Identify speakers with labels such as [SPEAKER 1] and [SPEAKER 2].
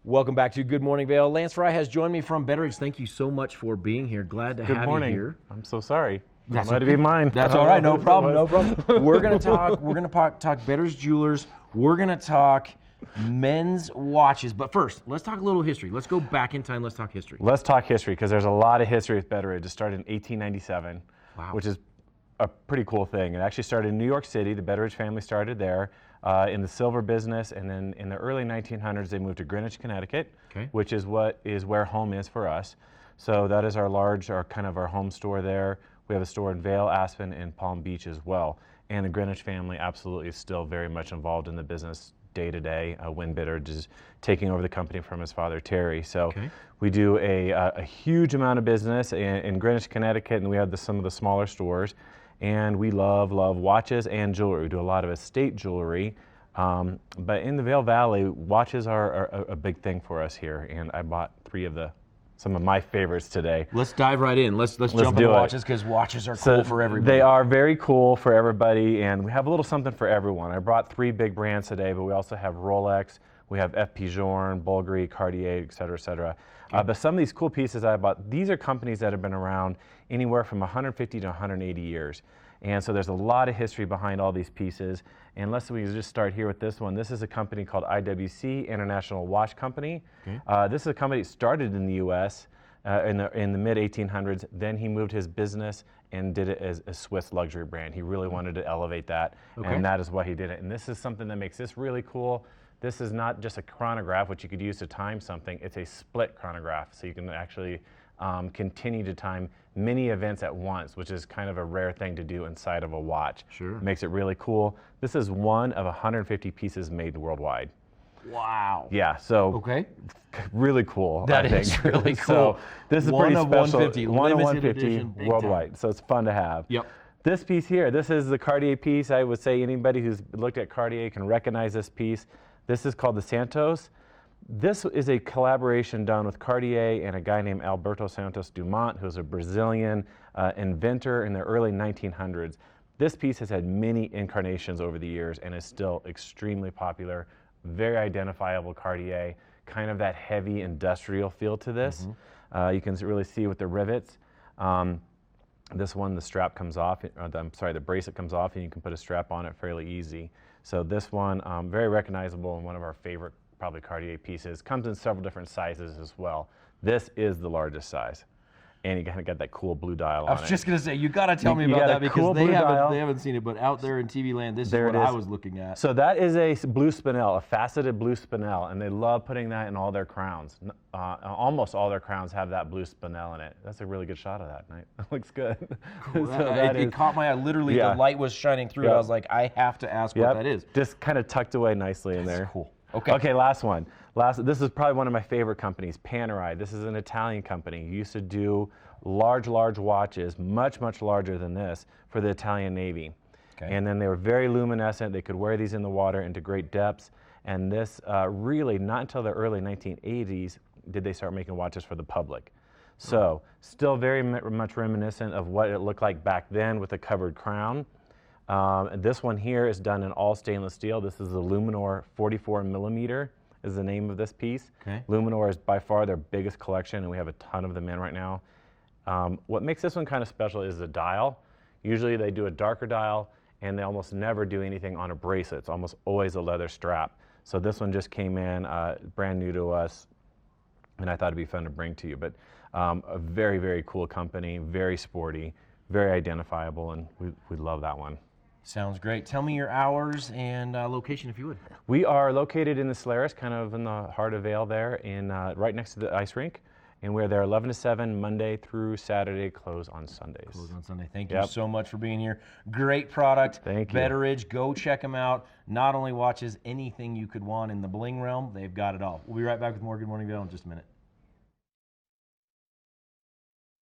[SPEAKER 1] Welcome back to Good Morning Vail. Lance Frey has joined me from Betteridge. Thank you so much for being here. Glad to have you here.
[SPEAKER 2] I'm so sorry.
[SPEAKER 1] That's
[SPEAKER 2] Might be mine.
[SPEAKER 1] That's all right. No problem. No problem. We're gonna talk Betteridge Jewelers. We're gonna talk men's watches. But first, let's talk a little history. Let's go back in time. Let's talk history.
[SPEAKER 2] Let's talk history because there's a lot of history with Betteridge. It started in 1897, which is a pretty cool thing. It actually started in New York City. The Betteridge family started there in the silver business, and then in the early 1900s they moved to Greenwich, Connecticut, which is where home is for us. So that is our home store there. We have a store in Vail, Aspen, and Palm Beach as well. And the Greenwich family absolutely is still very much involved in the business day to day. When Betteridge is taking over the company from his father, Terry. So we do a huge amount of business in Greenwich, Connecticut, and we have some of the smaller stores. And we love watches and jewelry. We do a lot of estate jewelry. But in the Vail Valley, watches are a big thing for us here. And I bought some of my favorites today.
[SPEAKER 1] Let's dive right in. Let's jump into watches because watches are cool for everybody.
[SPEAKER 2] They are very cool for everybody, and we have a little something for everyone. I brought 3 big brands today, but we also have Rolex, we have FP Journe, Bulgari, Cartier, et cetera, et cetera. But some of these cool pieces I bought, these are companies that have been around anywhere from 150 to 180 years. And so there's a lot of history behind all these pieces. And let's just start here with this one. This is a company called IWC, International Watch Company. This is a company that started in the U.S. In the mid-1800s. Then he moved his business and did it as a Swiss luxury brand. He really wanted to elevate that, and that is why he did it. And this is something that makes this really cool. This is not just a chronograph, which you could use to time something. It's a split chronograph, so you can actually continue to time many events at once, which is kind of a rare thing to do inside of a watch.
[SPEAKER 1] Sure.
[SPEAKER 2] Makes it really cool. This is one of 150 pieces made worldwide.
[SPEAKER 1] Wow.
[SPEAKER 2] Yeah, so really cool.
[SPEAKER 1] That is really cool.
[SPEAKER 2] So this is
[SPEAKER 1] one
[SPEAKER 2] pretty
[SPEAKER 1] of
[SPEAKER 2] special.
[SPEAKER 1] 150,
[SPEAKER 2] one of
[SPEAKER 1] limited
[SPEAKER 2] 150
[SPEAKER 1] edition,
[SPEAKER 2] worldwide. So it's fun to have.
[SPEAKER 1] Yep.
[SPEAKER 2] This piece here, this is the Cartier piece. I would say anybody who's looked at Cartier can recognize this piece. This is called the Santos. This is a collaboration done with Cartier and a guy named Alberto Santos Dumont, who's a Brazilian inventor in the early 1900s. This piece has had many incarnations over the years and is still extremely popular. Very identifiable Cartier, kind of that heavy industrial feel to this. You can really see with the rivets. This one, the strap comes off, the bracelet comes off, and you can put a strap on it fairly easy. So this one, very recognizable and one of our favorite probably Cartier pieces. Comes in several different sizes as well. This is the largest size. And you kind of got that cool blue dial on it.
[SPEAKER 1] I was just going to say, you got to tell me about that because they haven't seen it, but out there in TV land, this is what I was looking at.
[SPEAKER 2] So that is a blue spinel, a faceted blue spinel, and they love putting that in all their crowns. Almost all their crowns have that blue spinel in it. That's a really good shot of that, Knight. That looks good.
[SPEAKER 1] Cool. It caught my eye. Literally, the light was shining through it. I was like, I have to ask what that is.
[SPEAKER 2] Just kind of tucked away nicely in there.
[SPEAKER 1] That's cool. Okay,
[SPEAKER 2] last one. This is probably one of my favorite companies, Panerai. This is an Italian company. He used to do large watches, much larger than this, for the Italian Navy. And then they were very luminescent. They could wear these in the water into great depths. And this really, not until the early 1980s did they start making watches for the public. So still very much reminiscent of what it looked like back then with a covered crown. This one here is done in all stainless steel. This is the Luminor 44 millimeter is the name of this piece. Luminor is by far their biggest collection, and we have a ton of them in right now. What makes this one kind of special is the dial. Usually they do a darker dial, and they almost never do anything on a bracelet. It's almost always a leather strap. So this one just came in brand new to us, and I thought it'd be fun to bring to you. But a very cool company, very sporty, very identifiable, and we love that one.
[SPEAKER 1] Sounds great. Tell me your hours and location, if you would.
[SPEAKER 2] We are located in the Solaris, kind of in the heart of Vail there, right next to the ice rink. And we're there 11 to 7, Monday through Saturday, close on Sundays.
[SPEAKER 1] Close on Sunday. Thank you so much for being here. Great product.
[SPEAKER 2] Thank you.
[SPEAKER 1] Betteridge, go check them out. Not only watches, anything you could want in the bling realm, they've got it all. We'll be right back with more Good Morning Vail in just a minute.